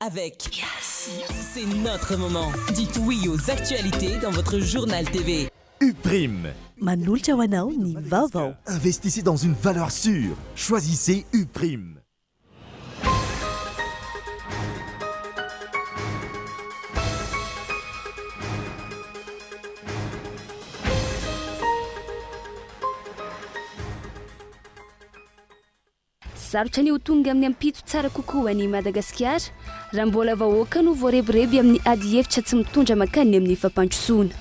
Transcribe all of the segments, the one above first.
avec. C'est notre moment. Dites oui aux actualités dans votre journal TV. Uprime. Manolotra ho anao ny vaovao. Investissez dans une valeur sûre. Choisissez Uprime. Sarotra ny ho tonga amin'ny ampito tsara kokoa any Madagasikara raha mbola vahoaka no voarebireby amin'ny ady hevitra tsy mitondra makany amin'ny fampandrosoana.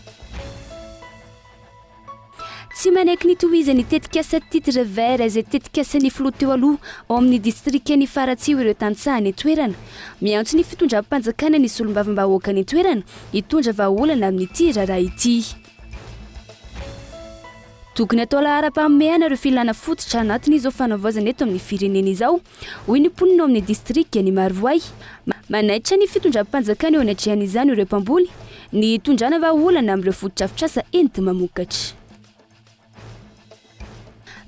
Tsy manaiky nitohizany tetika asa titre vert izay tetika asany filoha teo aloha ao amin'ny distrika ny Faratsio ireo tantsaha ny toerana. Miantso ny fitondram-panjakana ny solombavambahoaka ny toerana hitondra vahaolana amin'ity raharaha ity. Tokony atao lahara-pahamehana ireo filana fototra anatin'izao fanavaozana eto amin'ny firenena izao. Hoy ny mponina ao amin'ny distrika ny Marivoay. Manaitra ny fitondram-panjakana eo anatrehan'izany ireo mpamboly ny hitondrana vahaolana amin'ireo fototra-afitrasa enti mamokatra.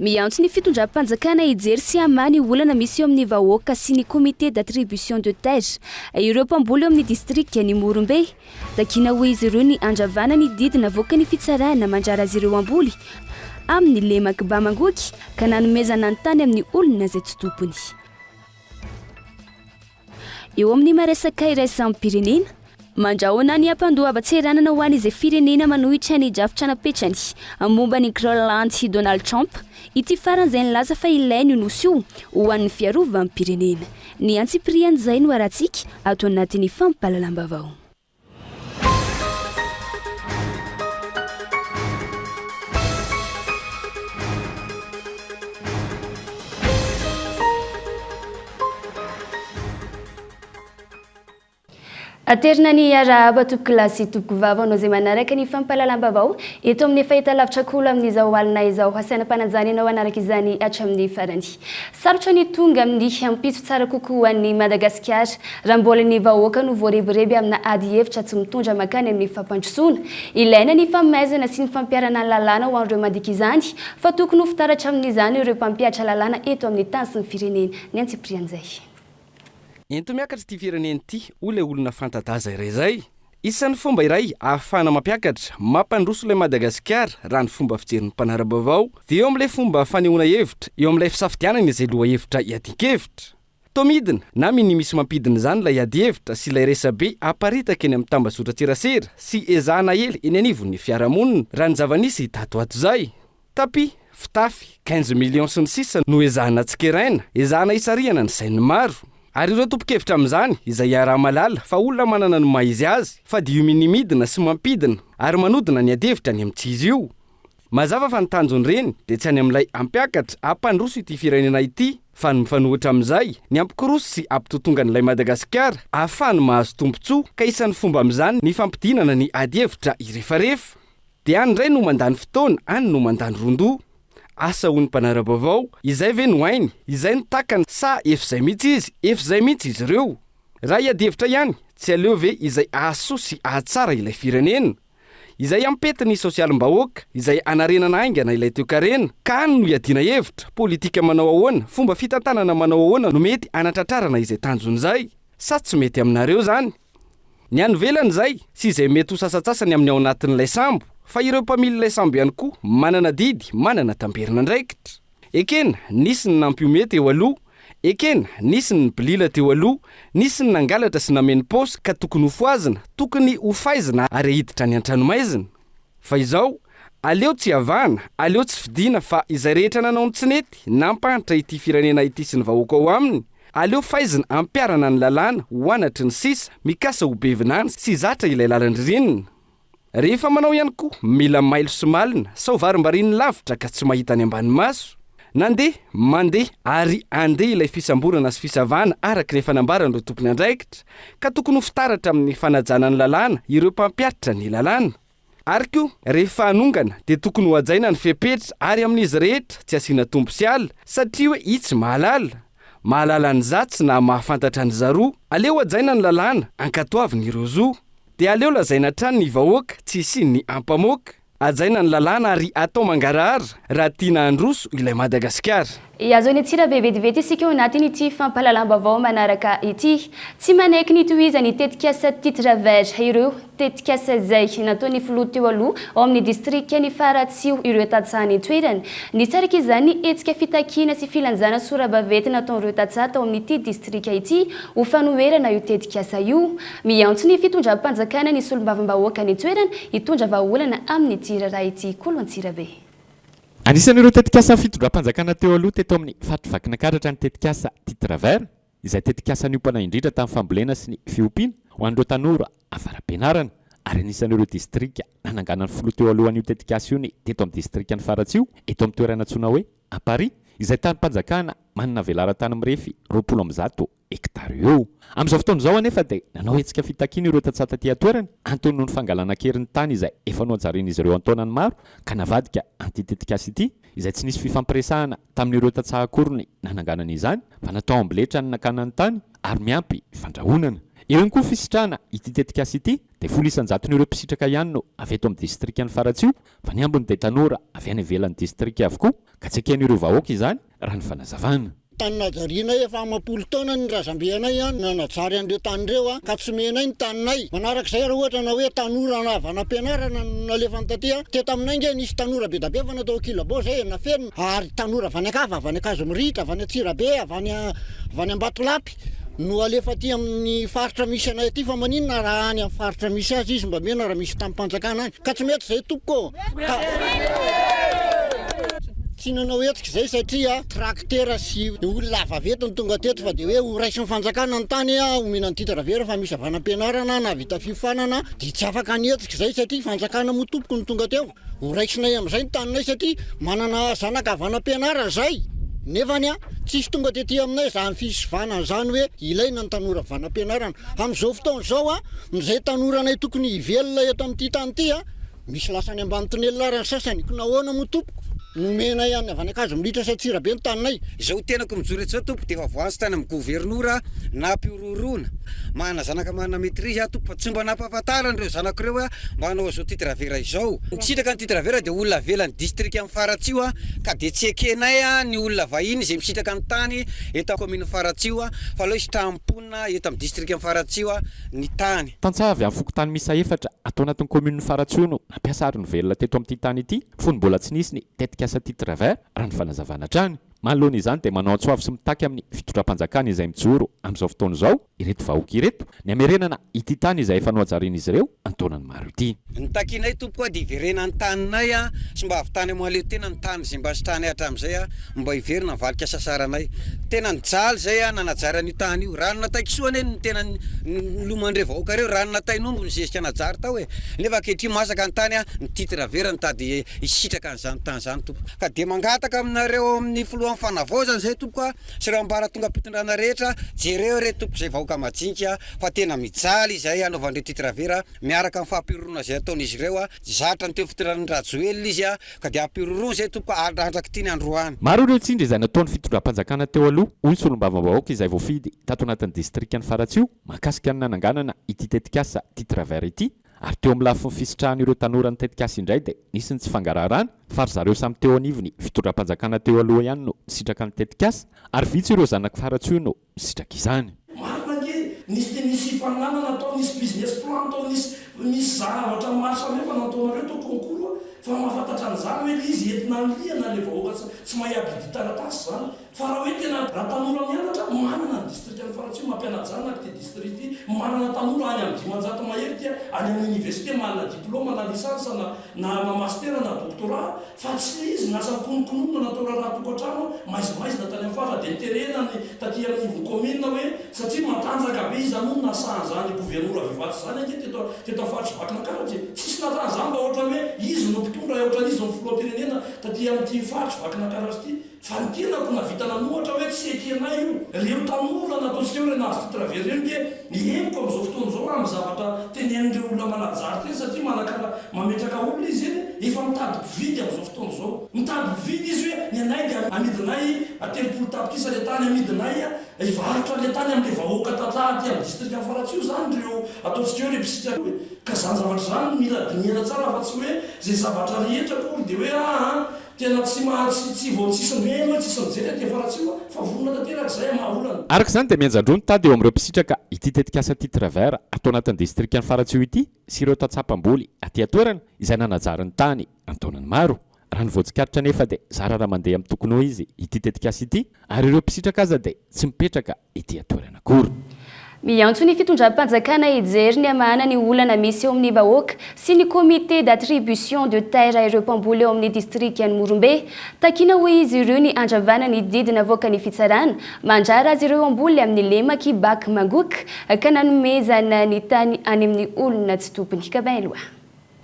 Miantso ny fitondram-panjakana hijery sy hamany olana misy eo amin'ny vahoaka sy ny comité d'attribution de terre ireo mpamboly eo amin'ny distrika ny Morombe. Takina hoe izy ireo ny andravana ny didina avoaka ny fitsarana mandrara azy ireo amboly amin'ny lemaka bamangoky ka nanomezana ny tany amin'ny olona izay tsy tompony. Eo amin'ny maresaka iraisan'ny pirenena mandrahona ny ampandoava-tseranana ho an'izay firenena manohitra ny drafitra napetrany momba ny Groenland sy Donald Trump. Ity faran'izay nilaza fa ilainy io nosy io ho an'ny fiarovan'ny pirenena. Ny antsiprian'izay no aratsika ato anatin'ny fampahalalam-baovao. Aterina ny arahaba topoko lasy topoko vava anao izay manaraka ny fampahalalam-baovao eto amin'ny fahitalavitra kolo amin'izao alina izao hasainam-panajana ianao anaraka izany hatramin'ny farany. Sarotra ny tonga amin'ny ampito tsara kokoa ny Madagasikara raha mbola ny vahoaka no voarebireby amina ady hevitra tsy mitondra makany amin'ny fampandrosoana. Ilaina ny famaizana sy ny fampiarana ny lalàna ho an'ireo mandika izany fa tokony ho fitaratra amin'izany ireo mpampiatra lalàna eto amin'ny tany sy ny firenena. Ny antsiprian'izay. Ento miakatra ity firenena ity ole olona fantadaza iray zay. Isan'ny fomba iray ahafana mampiakatra mampandroso ilay Madagasikara raha ny fomba fijeriny mpanara-baovao dia eo amin'ilay fomba fanehoana hevitra, eo amin'ilay fisafidianana izay loha hevitra hiadin-kevitra. Tomidina na miny misy mampidina izany ilay ady hevitra sy ilay resabe aparitaka eny amin'ny tambazotra-tserasera sy ezahana hely eny anivon'ny fiarahamonina raha ny zava-nisy tatoato zay. Tapi, fitafy, 15 millions sy ny sisa no ezahana tsikeraina, ezahana isariana ny sainy maro. Ary ireo tompokevitra amin'izany izay araha-malala fa olona manana ny maizy azy fa dia io minimidina sy mampidina ary manodina ny ady hevitra any amin'tsy izy io. Mazava fa ny tanjony reny dia tsy any amin'ilay ampiakatra ampandroso ity firenena ity fa ny mifanohitra amin'izay ny ampikoroso sy ampitotonga n'ilay Madagasikara ahafahany mahazo tombontsoa ka isan'ny fomba amin'izany ny fampidinana ny ady hevitra irefarefa. Dia any indray no mandany fotoana, any no mandany rondoa. Asa ho ny mpanara-baovao, izay ve no hainy, izay no takany sa efizay mihitsy izy ireo. Raha iady hevitra ihany, tsy aleo ve izay ahasoa sy ahatsara ilay firenena. Izay ampetiny sosialim-bahoaka, izay anarenana aingana ilay toe-karena, ka any no iadiana hevitra, politika manao ahoana, fomba fitantanana manao ahoana no mety anatratrarana izay tanjony izay. Sa tsy mety aminareo zany. Ny any velany izay, sy izay mety ho sasatsasany amin'ny ao anatin'ilay sambo. Fa ireo mpamily ilay sambo ihany koa manana didy, manana tamberina ndraikitra. Ekena, nisy ny nampiome teo aloha. Ekena, nisy ny bilila teo aloha. Nisy ny nangalatra sy nameny paosy ka tokony ho foazina, tokony ho faizina ary hiditra ny an-tranomaizina. Fa izao, aleo tsy havana, aleo tsy fidina fa izay rehetra nanao ny tsinety, nampahatra ity firenena ity sy ny vahoaka ao aminy. Aleo faizina ampiarana ny lalàna, ho anatry ny sisa, mikasa ho bevinany sy zatra ilay lalan-dririnina. Rehefa manao ihany koa, mila mailo sy malina, sao varimbariny lavitra ka tsy mahita ny ambany maso. Mandeha ary andeha ilay fisamborana sy fisavana araka ny fanambaran'ireo tompony andraikitra, ka tokony ho fitaratra amin'ny fanajana ny lalàna ireo mpampiatra ny lalàna. Ary koa, rehefa hanongana dia tokony ho hajaina ny fepetra ary amin'izy rehetra tsy asiana tombo sy alina satria hoe itsy mahalala ny zatsy na mahafantatra ny zaroa. Aleo hajaina ny lalàna ankatoaviny ireo zo. Dia aleo lazaina trano ny vahoaka tsy isiany ny ampamoaka. Hajaina ny lalàna ary atao mangarahara raha tiana handroso ilay Madagasikara. azo any atsirabe vetivety isika eo anatiny ity fampahalalam-baovao manaraka ity tsy manaiky nitohizany tetikasa titre vert ireo tetikasa zay nataony filoha teo aloha ao amin'ny distrika ny Faratsio ireo tatsahany toerana nitsaraka izany etsika fitakina sy filanjana sorabavety nataon'ireo tatsaha tao amin'ity distrika ity ho fanoherana io tetikasa io miantso ny fitondram-panjakana ny solombavambahoaka ny toerana hitondra vahaolana amin'ny tiraraha ity koloantsirabe. Anisan'ireo tetikasa fitondram-panjakana teo aloha teto amin'ny fatrovakinankaratra ny tetikasa titre vert izay tetikasa niompana indrindra tamin'ny fambolena sy ny fiompiana ho an'ireo tanora avaram-pianarana ary anisan'ireo distrika nananganany filoha teo alohan'io tetikasa io ny teto amin'ny distrika ny Faratsio eto amin'ny toerana antsoina hoe à Paris izay tany-panjakana manana velara-tany mirefy 20 hektara eo. Amin'izao fotoana izao anefa dia nanao hetsika fitakiana ireo tatsaha taty atoerana antony noho ny fangalana kerin'ny tany izay efa noanjarian'izy ireo antaonany maro ka navadika an'ity tetikasa ity izay tsy nisy fifampiresahana tamin'ireo tatsaha akory ny nananganana izany fa natao amboletra ny nakanany tany ary miampy fandrahonana. Eo ihany koa fisitrahana ity tetikasa ity dia folo isan-jaton'ireo mpisitraka ihany no avy eto amin'ny distrika ny Faratsio fa ny ambiny dia tanora avy any ivelan'ny distrika avokoa ka tsy eken'ireo vahoaka izany raha ny fanazavana. Tany najarianay efa amapolo taona ny razambenay nanajary an'ireo tany ireo ka tsy menay ny taninay manarak'izay raha ohatra na hoe tanora na avy anam-pianarana nalefany taty teto aminay nge nisy tanora be da be fa natao kilabo zay naferina ary tanora avy any akava avy any akazo miritra avy any Atsirabe avy any Ambatolampy no alefa aty amin'ny faritra misy anay aty fa maninona raha any amin'ny faritra misy azy izy mba mena raha misy tamin'mpanjakana any ka tsy mety zay tompoko tsy nanao etsika zay satria traktera sy olona avavetiny tonga teto fa dia hoe ho raisin'ny fanjakana ny tany omena ny titre vert fa misy avy anam-pianarana na vita fiofanana dia tsy afaka ny etsika zay satria fanjakana mo tompoko ny tonga teo ho raisinay amin'izay ny taninay satria manana zanaka avy anam-pianarana zay nefany tsisy tonga tetỳ aminay zany fisivana zany hoe ilaina ny tanora avy anam-pianarana amin'izao fotoana izao izay tanoranay tokony hivelona eto amin'ity tany ity misy lasany ambany tonelina ny sasany ko nahoana mo tompoko nomenay any avy any akazo militra sy Atsirabe ny taninay izao tenako mijory eto zao tompo dia efa voanzy tany amin'ny gouvernoura na mpiororona mana zanaka mana maîtrise tompo fa tsy mba nampahafantarany ireo zanako ireo mba hanao zao titre vert izao misitraka ny titre vert dia olona avelan'ny distrika amin'ny Faratsio ka dia tsy ekenay ny olona vahiny izay misitraka ny tany eto amin'ny commune Faratsio fa aloha isy tamponina eto amin'ny distrika amin'ny Faratsio ny tany Tantsavy amin'ny fokotany misa efatra atao anatin'ny commune Faratsio no nampiasa ary novelona teto amin'ity tany ity fony mbola tsy nisy ny tetikasa titre vert raha ny fanazavana trany manoloana izany dia manao antsoavy sy mitaky amin'ny fitondram-panjakana izay mijoro amin'izao fotoana izao ireto vahoaka ireto ny amerenana ity tany izay efa noanjarian'izy ireo antaonany maro ity ny takinay tompo dia iverena ny taninay sy mba avy tany amoaleo tena ny tany izay mba sitrany hatramin'izay mba hiverina ny valika sasaranay tena nijaly zay nanajary an'io tany io raha nataiko soany ny tena lomandre vahoaka ireo raha natain'ombo ny zezika najary tao nefa ankehitriny masaka ny tany ny titre vert nitady hisitraka an'izany tany zany tompo ka dia mangataka aminareo amin'ny filohan'ny fanavaozana zay tompo sy ireo ambara tonga ampitondrana rehetra jereo re tompo zay vahoaka majinika fa tena mijaly izay anaovandreo titre vert miaraka amin'ny fampirorona zay ataon'izy ireo zatra ny teo fitondran'ny rajoelina izy ka dia ampirorona zay tompo andradraky tiany androany maro ireo tsindry izay nataon'ny fitondram-panjakana teo aloha hoy solombavambahoaka izay voafidy tato anatin'ny distrika ny Faratsio mahakasika ny nananganana ity tetikasa titre vert ity ary teo amin'ny lafiny fisitrahan'ireo tanora ny tetikasa indray dia nisy ny tsy fangararana fa ry zareo samy teo anivony fitondram-panjakana teo aloha ihany no misitraka ny tetikasa ary vitsy ireo zanaka Faratsio no misitraka izany marina ke nisy te nisy fananana atao nisy business plan atao nisy zavatra maro samihafa nataonareo tao concours fa mahafantatra an'izany hoe izy entina liana le vahoaka tsy mahiabidy taratasy zany fa raha hoe tena raha tanora mianatra manana ny distrika ny Faratsio mampianajana ty distrikty manana tanora any amin'ny 500 mahery ty any amin'ny université manana diplôme na licence na master na doctorat fa tsy izy nasa konokonono natao raha tokantrano maizimaizina tany amin'ny fara dia niterena taty amin'ny commune hoe satria matanjaka be izy anono nasahan zany gouvernoura vivaty zany anke teto afaritry vakina karatra tsisy natany zany mba ohatra hoe izy no mpitondra ohatra izy no filoha-pirenena taty amin'ny faritry vakina karatra ty fa ny tenako navita nanohatra hoe tsy ekenay io reo tanora nataontsika hoe nahazo titre vert reny ke henoko amin'izao fotoana izao amin'ny zavatra tenenin'ireo olona manajary teny satria manakara mametraka olona izy eny efa mitady mpividy amin'izao fotoana izao mitady mpividy izy hoe ny anay dia amidinay atelopolo tapitisa le tany amidinay ivarotra le tany amin'le vahoaka tantsaha ty amin'ny distrika ny Faratsio zany reo ataontsika hoe repsika ka zany zavatra zany mila diniana tsara fa tsy hoe zay zavatra rehetra kory dia hoe tena tsy vao tsisy mena tsisy mijery ty faratsio fa vonona tanteraka zay mahaolana araka izany dia mianjandrony tady eo amin'ireo mpisitraka ity tetikasa ty travers atao anatin'ny distrikany faratsio ity sy ireo tatsapam-boly aty atoerana izay nanajarany tany antaonany maro raha ny voatsikaritra nefa dia zara raha mandeha amin'ny tokony ho izy ity tetikasa ity ary ireo mpisitraka aza dia tsy mipetraka ity atoerana akory. Miantso ny fitondram-panjakana hijery ny amahana ny olana misy eo amin'ny vahoaka sy ny comité d'attribution de terre ireo mpamboly eo amin'ny district any Morombe takina ho izy ireo ny andravana ny didina avoaka ny fitsarana mandrara azy ireo amboly amin'ny lemaky Bak Mangoka ka nanomezana ny tany any amin'ny olona tsy tompony kabailoa.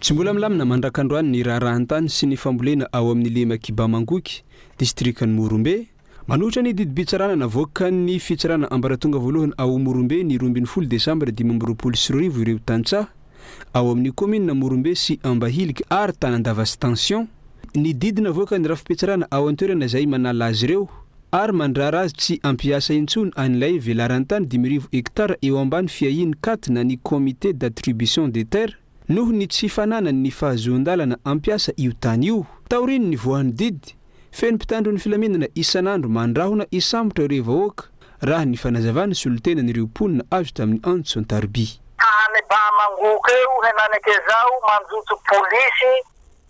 Tsy mbola milamina mandrakandroany ny raharahantany sy ny fambolena ao amin'ny lemaky Bamangoky district any Morombe. Manohitra ny didibitsarana navoaka ny fitsarana ambaratonga voalohany ao Morombe ny 20 Desambra 2024 ireo tantsaha ao amin'ny commune Morombe sy Ambahilika ary Tanandava Station. Ny didina navoaka ny rafim-pitsarana ao an-toerana izay manala azy ireo ary mandrara azy tsy ampiasa intsony an'ilay velarantany 10,000 hektara eo ambany fiahiny 4 na ny comité d'attribution des terres noho ny tsy fananany ny fahazoan-dalana ampiasa io tany io. Taoriny ny voan'ny didy feno mpitandro ny filaminana isan'andro mandrahona isambotra ireo vahoaka raha ny fanazavana solotenan'ireo mponina azo tamin'ny Anson Tarby. Tany Bamangoka eo henanake zao manjotso polisy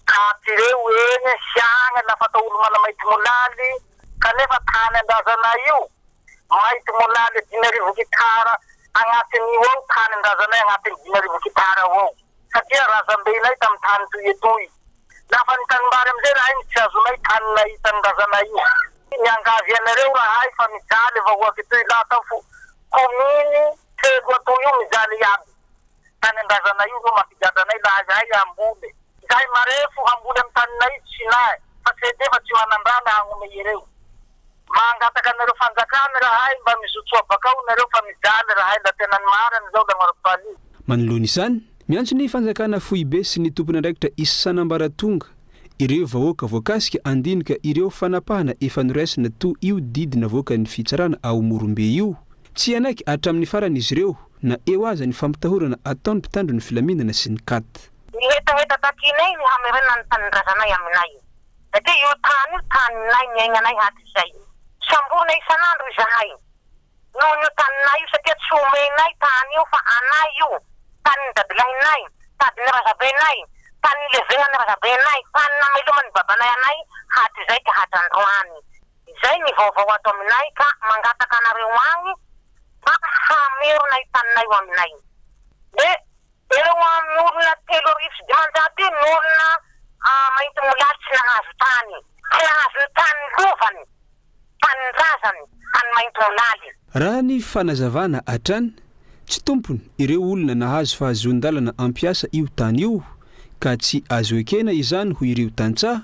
katireo eny siagna lafa atao olo malamaity molaly kanefa tany andrazana io maity molaly 10,000 hektara agnatin'io ao tany andrazana agnatin'ny 10,000 hektara ao satria razam-benay tamin'ny tany toy lafa ny tanimbary amizay raha iny tsy azonay tanina hitandrazana io niangavy anareo rahay fa mijaly vahoaky toy la atao kominy telo atao io mijaly iaby tany andrazana io no mampigadranay laha zahay amboly zahay marefo amboly amin'ny taninay tsinay fa tsy defa tsy manandrana hagnome ireo mangataka anareo fanjakana rahay mba mizotsoa bakao nareo fa mijaly rahay la tena ny marany zao la marapali. Manoloana izany miantso ny fanjakana Foibe sy ny tompony andraikitra isanambaratonga ireo vahoaka voakasika andinika ireo fanapahana efa noraisina to io didina voaka ny fitsarana ao Morombe io tsy anaiky hatramin'ny farany izy ireo na eo aza ny fampitahorana ataon'ny mpitandro ny filaminana sy ny katy. Ny hetaheta takinay ny hamerena ny tanindrazanay aminay satria io taninay ny aignanay hatrizay samborona isan'andro izahay noho io taninay io satria tsy omenay tany io fa anay io tany dadilahinay tady ny razabenay tany levehany razabenay tany namelomany babanay anay hatrizay ka hatrandroany izay ny vaovao ato aminay ka mangataka anareo agny mba hamerona taninay io aminay de eo amin'ny olona 3,5 ny olona mahity molaly tsy nahazo tany tsy nahazo ny tany lovany tany razany tany mahity molaly. Raha ny fanazavana hatrany tsy tompony ireo olona nahazo fahazoan-dalana ampiasa io tany io ka tsy azo ekena izany ho ireo tantsaha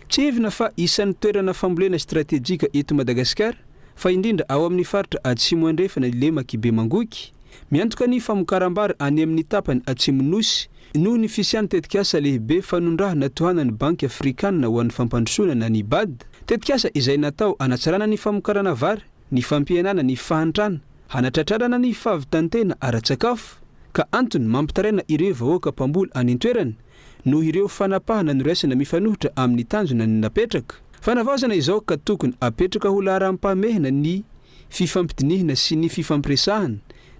tsy hevina fa isan'ny toerana fambolena stratégique eto Madagasikara fa indrindra ao amin'ny faritra atsimo andrefana lemaky Bamangoky miantoka ny famokarambary any amin'ny tapany atsimo nosy noho ny fisian'ny tetikasa lehibe fanondraha natohanany banky afrikanina ho an'ny fampandrosoana ny BAD tetikasa izay natao anatsarana ny famokarana vary ny fampihenana ny fahantrana hanatratrarana ny fahavitantena ara-tsakafo ka antony mampitaraina ireo vahoaka mpamboly any an-toerana noho ireo fanapahana noraisina mifanohitra amin'ny tanjona ny napetraka fanavaozana izao ka tokony apetraka ho laharam-pamehina ny fifampidinihina sy ny fifampiresahana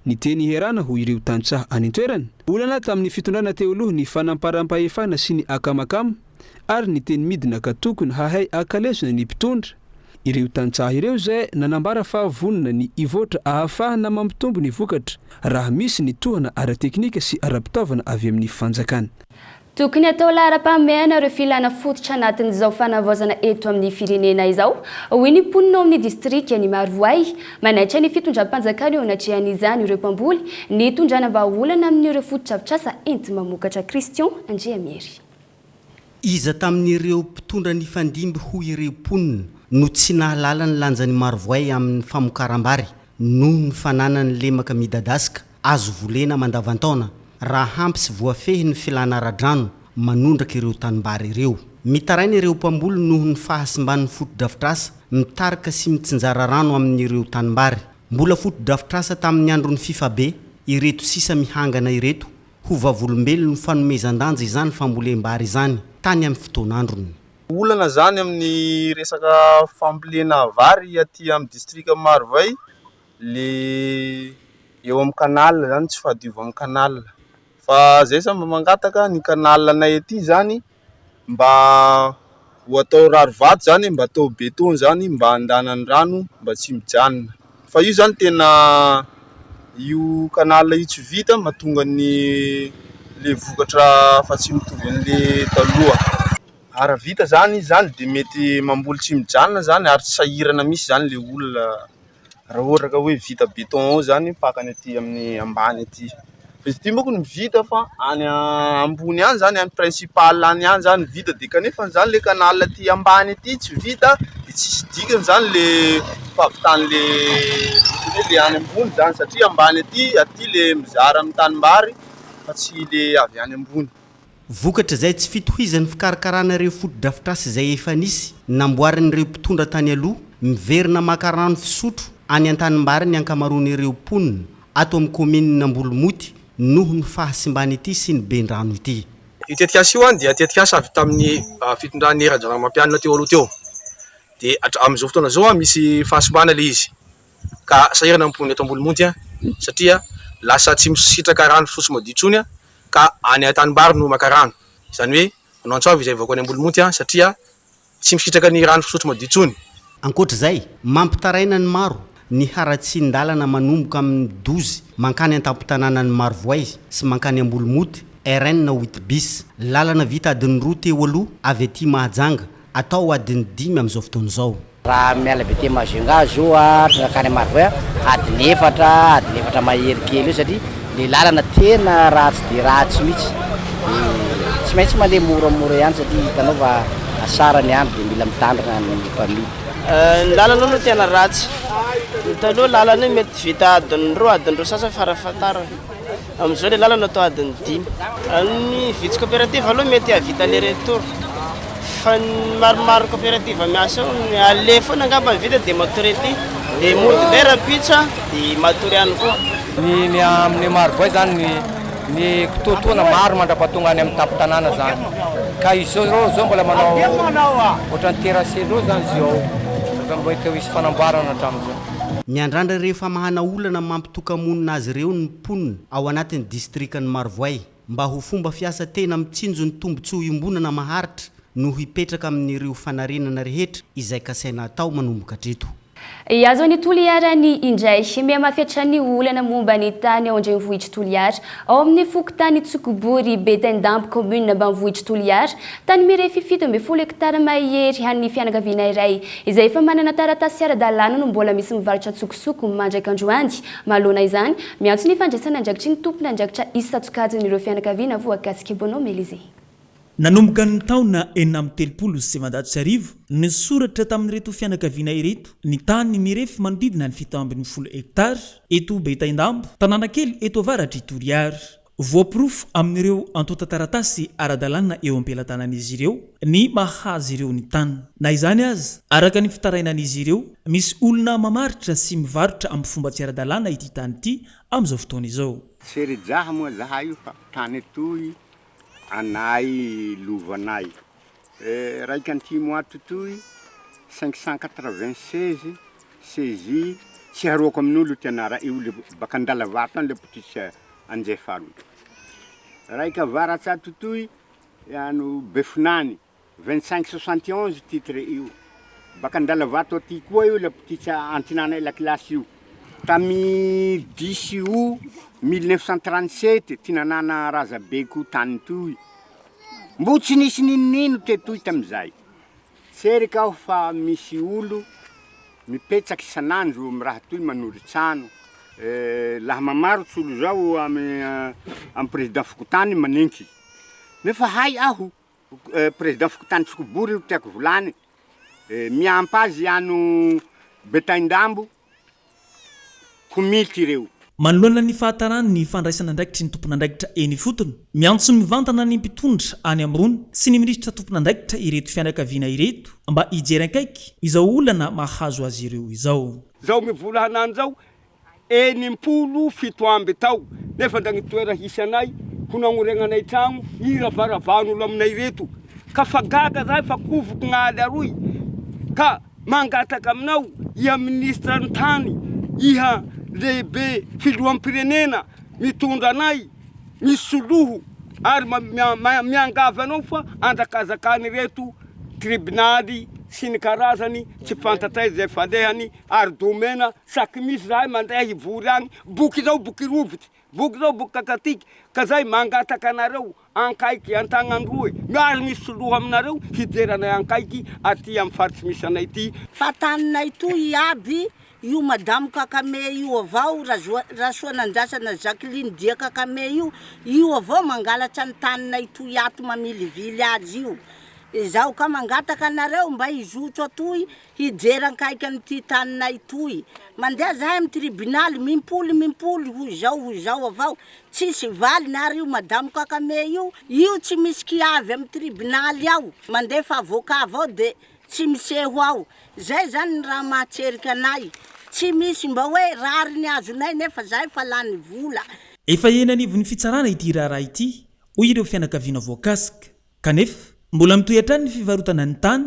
ny teny herana ho ireo tantsaha any an-toerana olana tamin'ny fitondrana teo aloha ny fanamparam-pahefana sy ny akamakama ary ny teny midina ka tokony hahay akalesona ny mpitondra ireo tantsaha ireo zay nanambara fahavonona ny ivoatra ahafahana mampitombo ny vokatra raha misy ny tohana ara-teknika sy ara-pitaovana avy amin'ny fanjakana. Tokony atao laharam-pahamehana ireo filana fototra anatin'izao fanavaozana eto amin'ny firenena izao hoy ny mponina ao amin'ny district any Marovoay manaitra ny fitondram-panjakana eo anatrihan'izany ireo mpamboly ny tondrana vahaolana amin'ireo fototra-pitrasa enti mamokatra Christian Andriamiery. Iza tamin'ireo mpitondra ny fandimby ho ireo mponina no tsy nahalala ny lanjan'ny Marovoay amin'ny famokarambary noho ny fananany lemaka midadasika azo volena mandavantaona raha hampy sy voafehy ny filana ara-drano manondraka ireo tanimbary ireo. Mitaraina ireo mpamboly noho ny fahasimban'ny foto-drafitrasa mitarika sy mitsinjara rano amin'ireo tanimbary. Mbola foto-drafitrasa tamin'ny andron'ny fifabe ireto sisa mihangana ireto ho vavolombelona ny fanomezan-danja izany fambolem-bary izany tany amin'ny fotoan'androny. olana zany amin'ny resaka fambolena vary aty amin'ny district Marovay le eo amin'ny canal zany tsy fahadiova amin'ny canal fa zay sa mba mangataka ny canal anay aty zany mba ho atao rary vato zany mba atao béton zany mba andanany rano mba tsy mijanona fa io zany tena io canal io tsy vita mahatonga ny le vokatra fa tsy mitovy an'le taloha ara vita zany de mety mamboly tsy mijanona zany ary tsy sahirana misy zany le olona raha ohatra ka hoe vita béton zany pakany aty amin'ny ambany aty fa izy ity moko ny vita fa any ambony any zany any principal any zany vita de kanefa zany le canal aty ambany aty tsy vita de tsisy dikany zany le fahavitany le any ambony zany satria ambany aty le mizara amin'ny tanimbary fa tsy le avy any ambony vokatra zay tsy fitohizan'ny fikarakarana ireo foto-drafitrasy izay efa nisy namboarin'ireo mpitondra tany aloha miverina maka rano fisotro any an-tanimbary ny ankamaroan'ireo mponina ato amin'ny commune Ambolomoty noho ny fahasimbany ity sy ny bendrano ity. Tetikasa io any dia tetikasa avy tamin'ny fitondrany era-janamampianina teo aloha teo. De amin'izao fotoana zao misy fahasimbana le izy. Ka sahirana amin'ny mponina eto Ambolomoty satria lasa tsy misitraka rano fisotro madio intsony ka any an-tanimbary no maka rano. Izany hoe manao antsovy izay vakoany Ambolomoty satria tsy misitraka ny rano fisotro madio intsony. Ankoatra zay, mampitaraina ny maro ny haratsindalana manomboka amin'ny 12 mankany an-tampon-tanàna ny Marovoay sy mankany Ambolomoty RN na 8 bis. Lalana vita adiny 2 teo aloha avy aty Mahajanga atao adiny 5 amin'izao fotoana izao. Raha miala be te Majunga zao nakany Marovoay adiny 4 mahery kely io satria le lalana tena ratsy de ratsy mihitsy. Tsy maintsy mandeha moramora ihany satria hitanao fa asarany ihany de mila mitandrina ny mpamily. Ny lalana aloha tena ratsy. Taloha lalana mety vita adiny 2 sasa farafatarana. Amin'izao le lalana atao adiny 5. Ny vitsy coopérative aloha mety havita le retour. Fa ny maromaro coopérative miasa ale foana angamba vita de matory ety de mody lera pitsa de matory ihany koa. Ny amin'ny Marovoay zany ny kitotoana maro mandrapatonga any amin'ny tampon-tanàna zany. Ka izao zao mbola manao ohatran'ny teraselo zany zao. Mbola misy fanamboarana hatramin'izao. Miandrandra rehefa mahana olana mampitokamonina azy ireo ny mponina ao anatin'ny distriktan'ny Marovoay mba ho fomba fiasa tena mitsinjo ny tombotsoa iombonana maharitra no hipetraka amin'ireo fanarenana rehetra izay kasaina atao manomboka hatreto. Azo ny Toliara-ny indray mihamafetra ny olana momba ny tany ao andrenivohitra Toliara ao amin'ny fokontany Tsokobory Betendambo commune Ambanivohitra Toliara tany mirefy 17 hektara mahery han'ny fianakaviana iray izay efa manana taratasy ara-dalàna no mbola misy mivarotra tsokosoko mandraika androany. Mahalona izany miantso ny fandraisana andraikitry ny tompona andraikitra isatsokajin'ireo fianakaviana voakasika Bono Melize. Nanomboka ny taona 1930 ny soratra tamin'ireto fianakaviana ireto ny tany mirefy manodidina ny 17 hektara eto Betendambo tanàna kely eto avaratry Toliara. Voaporofo amin'ireo antota taratasy ara-dalàna eo am-pelantanan'izy ireo ny mahazy ireo ny tany. Na izany azy araka ny fitarainan'izy ireo misy olona mamaritra sy mivarotra amin'ny fomba tsy ara-dalàna ity tany ity amin'izao fotoana izao. Serejaha moa zaha io fa tany toy anay lovanay raika antimo ato toy 596 saisi tsy haroako amin'olo tianara io le baka andalavato le potitsy anjefalo raika varatsato toy ano befinany 2571 titre io baka andalavato aty koa io le potitsy antinana la classe io tami 10 août 1937 tinanana Razabeko tany toy mbo tsy nisy ninino tetoy tamizay sery ka fa misy olo mipetsaky sanandro miraha toy manory tsano laha mamaro tsolo zao am président Fokotany manenky nefa hay aho président Fokotany Tsokobory tiako volany miampazy ano Betendambo kumity reo. Manoloana ny fahatarany ny fandraisana andraikitry ny tompon'andraikitra eny fotony miantso mivantana ny mpitondra any amrony sy ny ministra tompon'andraikitra ireto fianakaviana ireto mba hijery akaiky izao olana mahazo azy ireo izao. Zao mivola hanany zao 70 tao nefa ndagny toera hisy anay kunagnoregnanay tragno ira varavan'olo aminay reto ka fa gaga zay fa kovoko gnaly aroy ka mangataka aminao iha ministra ny tany iha lehibe filoham-pirenena mitondra anay misy soloho ary miangavy anao fa andrakazakany reto tribunaly sy ny karazany tsy fantatray zay fandehany ary domena saky misy zahay mandeha hivory agny boky zao boky rovitry boky zao boky kakatiky ka zay mangataka anareo ankaiky antagnandroe miary misy soloho aminareo hijeranay ankaiky aty amin'ny faritsy misy anay ty fa taninay toy aby io madamo kakame io avao rasoanandrasana Jacqueline dia kakame io avao mangalatra ny taninay toy ato mamilivily azy io izao ka mangataka anareo mba hizotro atoy hijerankaiky an'ity taninay toy mandeha zahay amin'ny tribunaly mimpoly ho zao avao tsisy valy nary io madamo kakame io tsy misy kiavy amin'ny tribunaly ao mandeha fa avocat avao de tsy miseho ao zay zany raha mahatserika anay tsy misy mba hoe rary ny azonay nefa zahay fa lany vola efa enanivon'ny fitsarana ity raharaha ity hoy ireo fianakaviana voakasika kanefa mbola mitoy hatrany ny fivarotana ny tany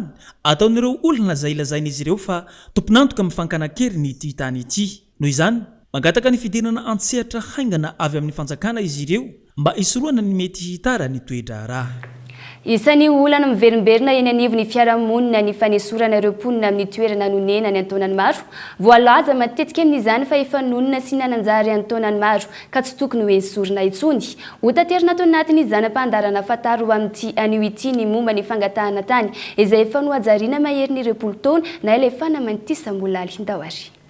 ataon'ireo olona zay lazain'izy ireo fa tomponantoka mifankanakery ny ity tany ity noho izany mangataka ny fidirana antsehatra haingana avy amin'ny fanjakana izy ireo mba isoroana ny mety hitara ny toe-draharaha isan'ny olana miverimberina eny anivon'ny fiarahamonina ny fanesorana ireo mponina amin'ny toerana nonena ny antaonany maro voalaza matetika amin'izany fa efa nonina sy nananjary antaonany maro ka tsy tokony hoe esorina intsony ho taterina atao anatin'ny zanam-pandarana fataro amin'ity anio ity ny momba ny fangatahana tany izay efa nohajariana maherin'ireo repoltaona na elefana manity sambolaly ndawary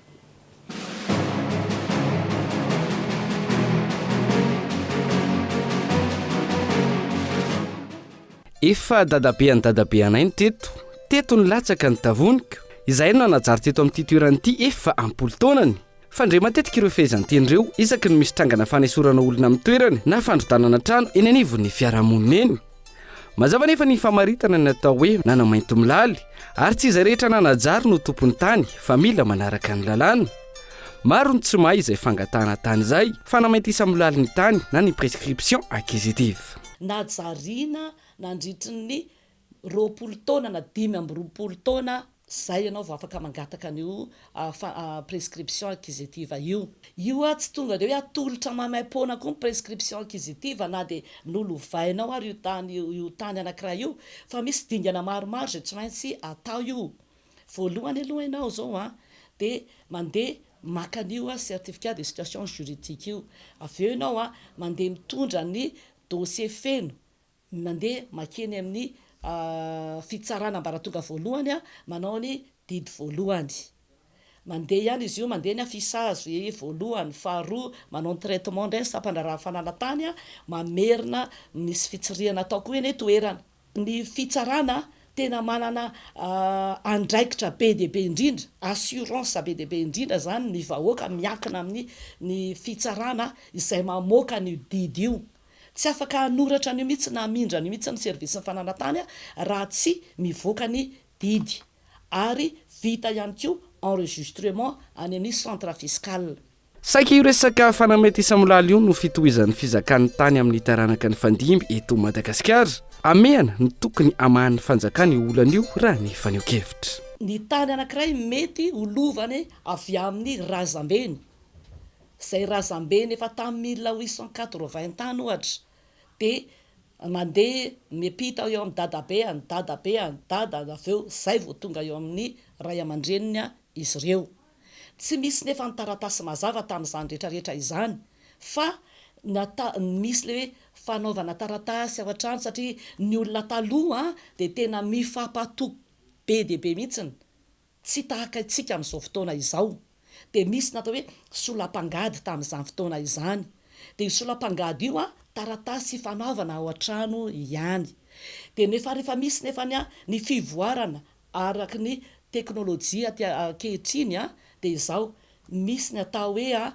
efa dadabe any dadabe anay ny teto ny latsaka ny tavonika izay no nanajary teto amin'ity toeranyity efa ampolo taonany fa ndre matetika ireo fehezantenyreo isaky ny misy trangana fanesorana olona amin'ny toerany na fandrotanana trano eny anivon'ny fiarahamonina eny mazava nefa ny famaritana ny atao hoe nanamainto milaly ary tsy izay rehetra nanajary no tompony tany fa mila manaraka ny lalàna maro ny tsy mahay izay fangatahana tany izay fa namainty isa-milaly ny tany na ny prescription acquisitive najariana nandritry ny 20 taona na 5 taona zay ianao vao afaka mangataka an'io prescription acquisitive io tsy tonga de hoe atolotra mamaim-pona koa prescription acquisitive na de nolovainao ary io tany anankiray io fa misy dingana maromaro zay tsy maintsy atao io voalohany aloha ianao zao de mandeha maka an'io certificat de situation juridique io avy eo ianao mandeha mitondra ny dossier feno mandeha makeny amin'ny fitsarana ambaratonga voalohany manao ny didy voalohany mandeha ihany izy io mandeha ny afisazo voalohany faharoa manao ny traitement ndray sampandraraha fananatany mamerina misy fitsiriana atao koa eny toerana ny fitsarana tena manana andraikitra be dehibe indrindra assurance be dehibe indrindra zany ny vahoaka miakina amin'ny ny fitsarana izay mamoaka ny didy io tsy afaka anoratra an'io mihitsy na mindra ny mihitsy ny service ny fananatany raha tsy mivoaka ny didy ary vita ihany koa enregistrement any amin'ny centre fiscal saika io resaka fanamety isa-milaly io no fitohizan'ny fizakan'ny tany amin'ny taranaka ny fandimby eto Madagasikara amehana ny tokony amahan'ny fanjakany olana io raha ny faneo-kevitra ny tany anankiray mety olovany avy amin'ny razambeny zay razambeny efa tamin'ny 1880 tany ohatra de mandeha mipita eo amin'ny dadabe aveo zay vao tonga eo amin'ny ray aman-dreniny izy ireo tsy misy nefa ny taratasy mazava tamin'izany rehetrarehetra izany fa misy le hoe fanaovana taratasy ao an-trano satria ny olona taloha de tena mifampatoko be dehibe mihitsiny tsy tahaka itsika amin'izao fotoana izao de misy natao hoe solam-pangady tamin'izany fotoana izany de io solam-pangady io taratasy fanaovana ao an-trano ihany de nefa rehefa misy nefa ny fivoarana araky ny teknôlôjia kehitriny de izao misy ny atao hoe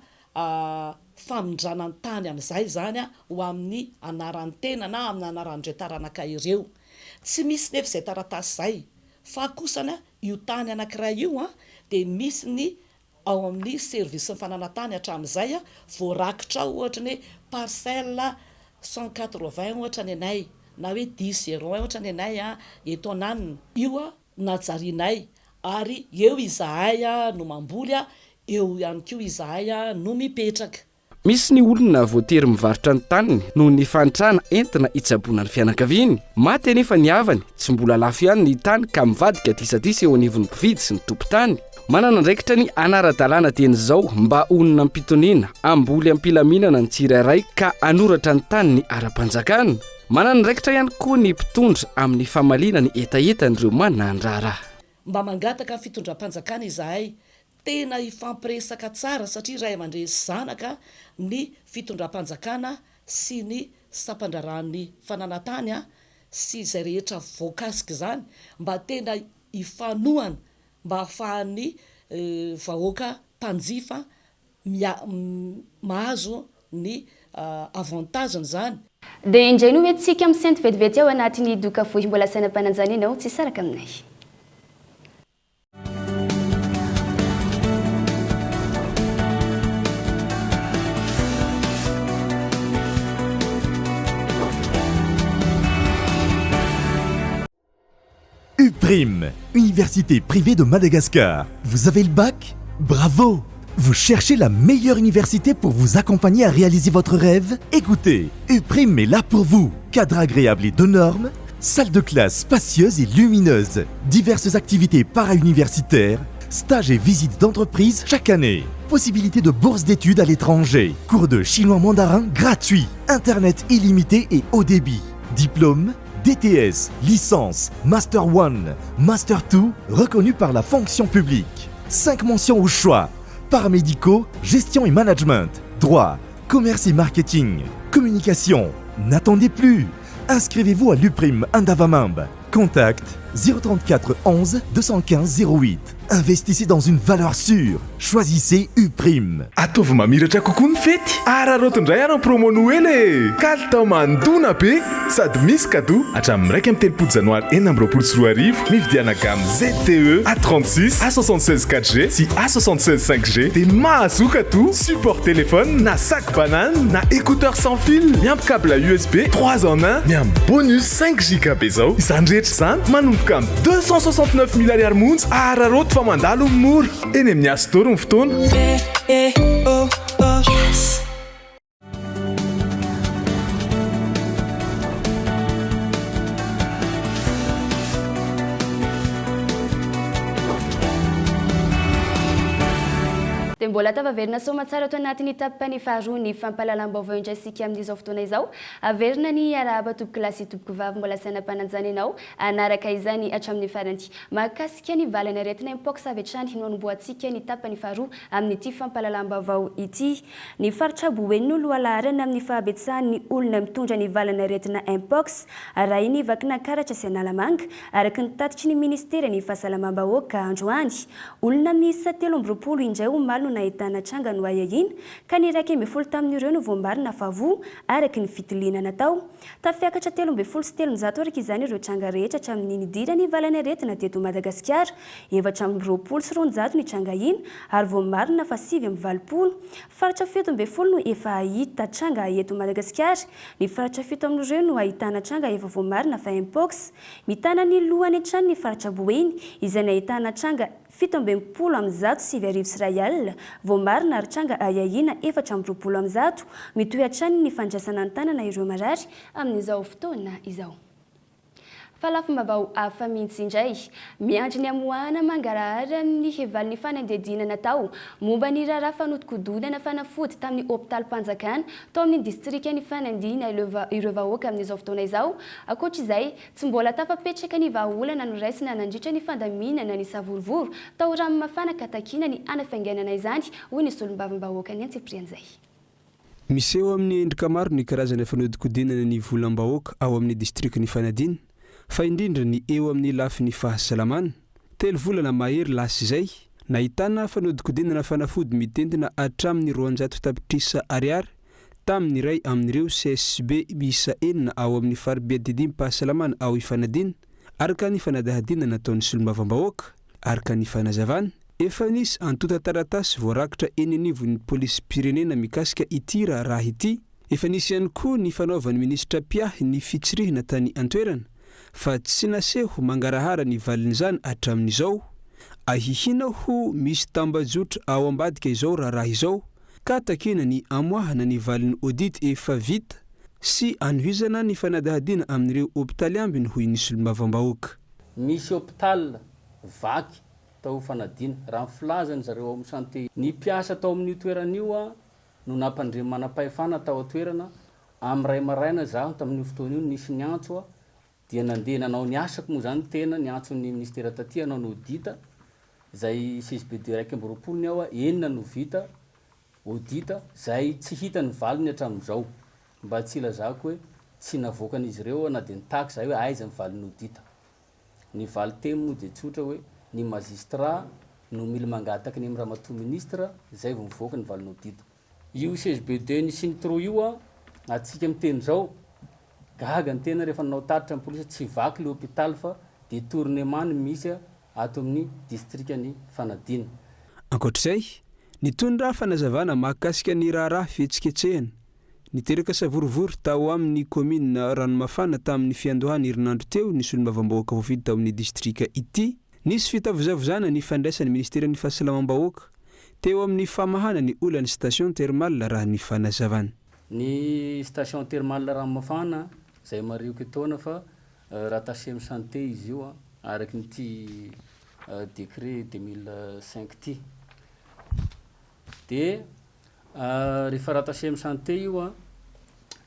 famindranany tany amin'izay zany ho amin'ny anaran'ny tena na amin'ny anaran'ireo taranaka ireo tsy misy nefa izay taratasy zay fa kosana io tany anankiray io de misy ny ao amin'ny service ny fananatany hatramin'izay voarakitra ohatra ny parcelle 180 ohatra ny anay na hoe 10-0 ohatrany anay eto ananina io najarianay ary eo izahay no mamboly eo ihany koa izahay no mipetraka. Misy ny olona voatery mivarotra ny taniny noho ny fantrana entina hitsaboana ny fianakaviany. Maty anefa ny havany tsy mbola lafo ihany ny tany ka mivadika tisatisa eo anivon'ny mpividy sy ny tompon-tany. Manana andraikitra ny anara-dalàna teny izao mba onona ampitoniana amboly ampilaminana ny tsirairay ka anoratra ny tany ny ara-panjakana. Manana andraikitra ihany koa ny mpitondra amin'ny famaliana ny etaetan'ireo manandrara. Mba mangataka fitondram-panjakana izahay tena ifampiresaka tsara satria ray aman-dreny zanaka ny fitondram-panjakana sy ny sampandraran'ny fananantany sy izay rehetra voakasika izany mba tena ifanohana mba ahafahan'ny vahoaka mpanjifa mahazo ny avantageny zany. Dia indray no hoentsika amin'ny sento vetivety ao anatin'ny doka fohy mbola sainam-pananjana ianao tsy saraka aminay. UPRIM, Université privée de Madagascar. Vous avez le bac? Bravo! Vous cherchez la meilleure université pour vous accompagner à réaliser votre rêve? Écoutez, UPRIM est là pour vous. Cadre agréable et de normes, salle de classe spacieuse et lumineuse, diverses activités para-universitaires, stages et visites d'entreprise chaque année. Possibilité de bourse d'études à l'étranger, cours de chinois mandarin gratuits, internet illimité et haut débit, diplôme, DTS, licence, Master 1, Master 2, reconnu par la fonction publique. 5 mentions au choix. Paramédicaux, gestion et management, droit, commerce et marketing, communication. N'attendez plus. Inscrivez-vous à l'UPRIM Andavamambe. Contact 034 11 215 08. Investissez dans une valeur sûre. Choisissez UPRIM. Ataovy mamiratra kokoa ny fety. Araroto indray ary promo Noël e. Kalitao mandona be sady misy cadeau hatramin'ny 1 janoary 2024 mividiana gamme ZTE A36, A76 4G sy A76 5G dia mahazoka to support téléphone na sac banane na écouteur sans fil miampy câble USB 3 en 1 miampy bonus 5 GB zao. Izany rehetra izany manomboka amin'ny 269 000 ariary monja araroto fa mandalo mora eny amin'ny asitoro ny fotoana. Dia mbola tavaverina somatsara ato anatin'ny tapany faharoa ny fampahalalam-baovao indraisika amin'izao fotoana izao. Averina ny arahaba toboko lasy toboko vavy mbola sainam-pananjana ianao anaraka izany hatramin'ny farany. Mahakasika ny valana aretina mpox avy hatrany no anomboantsika ny tapany faharoa amin'ity fampahalalam-baovao ity. Ny faritra Boeny no lohalarana amin'ny fahabetsahan'ny olona mitondra ny valana aretina mpox raha iny vakina karatra sy Analamanga araka ny tatitry ny ministera ny fahasalamam-bahoaka androany. Olona miisa 13 indray omaly no nahitana tranga no ayahina ka ny 12 tamin'ireo no voambarina favo araka ny fitiliana natao. Tafiakatra 13 sy 13 araka izany ireo tranga rehetra hatramin'ny nidira ny valana aretina teto Madagasikara. 720 sy 900 ny tranga ina ary voambarina fa 720. Faritra 17 no efa ahita tranga eto Madagasikara. Ny faritra 7 amin'ireo no ahitana tranga efa voambarina fa mpox. Mitana ny lohany hatrany ny faritra Boeny izay nahitana tranga 17 amin'ny 100 sy Israel. Voambarina ary tranga ayahina 420 amin'ny 100 mitohy hatrany ny fandraisana ny tanana ireo marary amin'izao fotoana izao. Falafim-bavao hafa mihitsy indray. Miandry ny amoahana mangarahara ny hevalin'ny fanadihadiana natao momba ny raharaha fanodinkodonana fanafody tamin'ny hôpitaly Mpanjakana tao amin'ny distrika ny fanadihana ireo vahoaka amin'izao fotoana izao. Ankoatra izay, tsy mbola tafapetraka ny vahaolana no raisina nandritra ny fandaminana ny savorovoro tao rano mafana katakina ny anafainganana izany hoy ny solombavam-bahoaka ny Antsiprian'izay. Misy eo amin'ny endrika maro ny karazana fanodinkodinana ny volam-bahoaka ao amin'ny distrika ny fanadihana. Fa indrindra ny eo amin'ny lafiny fahasalamana 3 volana mahery lasa izay nahitana fanodinkodinana fanafody mitentina hatramin'ny 200 tapitrisa ariary tamin'ny iray amin'ireo CSB miisa 4 ao amin'ny faribeadidim-pahasalamana ao ifanadina araka ny fanadahadiana nataon'ny solombavam-bahoaka araka ny fanazavana efa nisy antota taratasy voarakitra eny anivon'ny polisy pirenena mikasika ity raha ity efa nisy ihany koa ny fanaovan'ny ministra Piahy ny fitsirihina tany antoerana fa tsy naseho mangarahara ny valin'izany hatramin'izao. Ahihina ho misy tambajotra ao ambadika izao raha izao ka takena ny amoahana ny valin'ny audit efa vita sy anohizana ny fanadahadiana amin'ireo hôpitaly ambiny hoy nisy olombavambahoaka. Misy hôpital vaky tao fanadina raha filazany zareo amin'ny santé ny mpiasa tao amin'ny toeran'io no nampandremy manam-pahefana tao atoerana amin'ny ray maraina zaho tamin'io fotoana io nisy ny antso dia nandeha nanao ny asako moa zany tena ny antson'ny ministera taty anao no audita zay CSBD 1 ny ao enina no vita audita zay tsy hita ny valiny hatramin'izao mba tsy ilazako hoe tsy navoakan'izy ireo na dia nitaky zay hoe aiza ny valiny audita. Ny valy temo moa dia tsotra hoe ny magistrat no mila mangataka ny ramatoa ministra zay vao mivoaka ny valiny audita. Io CSBD ny sintro io atsika miteny zao gaga ny tena rehefa nanao taritra amin'ny polisy tsy vaky le hôpital fa détournement misy ato amin'ny distrikany fanadina. Ankoatr'izay nitondra fanazavana mahakasika ny raharaha fihetsiketsehana niteraka savorovory tao amin'ny commune Ranomafana tamin'ny fiandohany herinandro teo nisy olombavambahoaka voafidy tao amin'ny distrika ity. Nisy fitavozavozana ny fandraisan'ny ministerin'ny fahasalamam-bahoaka teo amin'ny famahana ny olan'ny station thermale raha ny fanazavana. Ny station thermale Ranomafana zay marioka taona fa rattaché amin'ny santé izy io araky nyty décret 2005 ty. Dia rehefa rattaché amin'ny santé io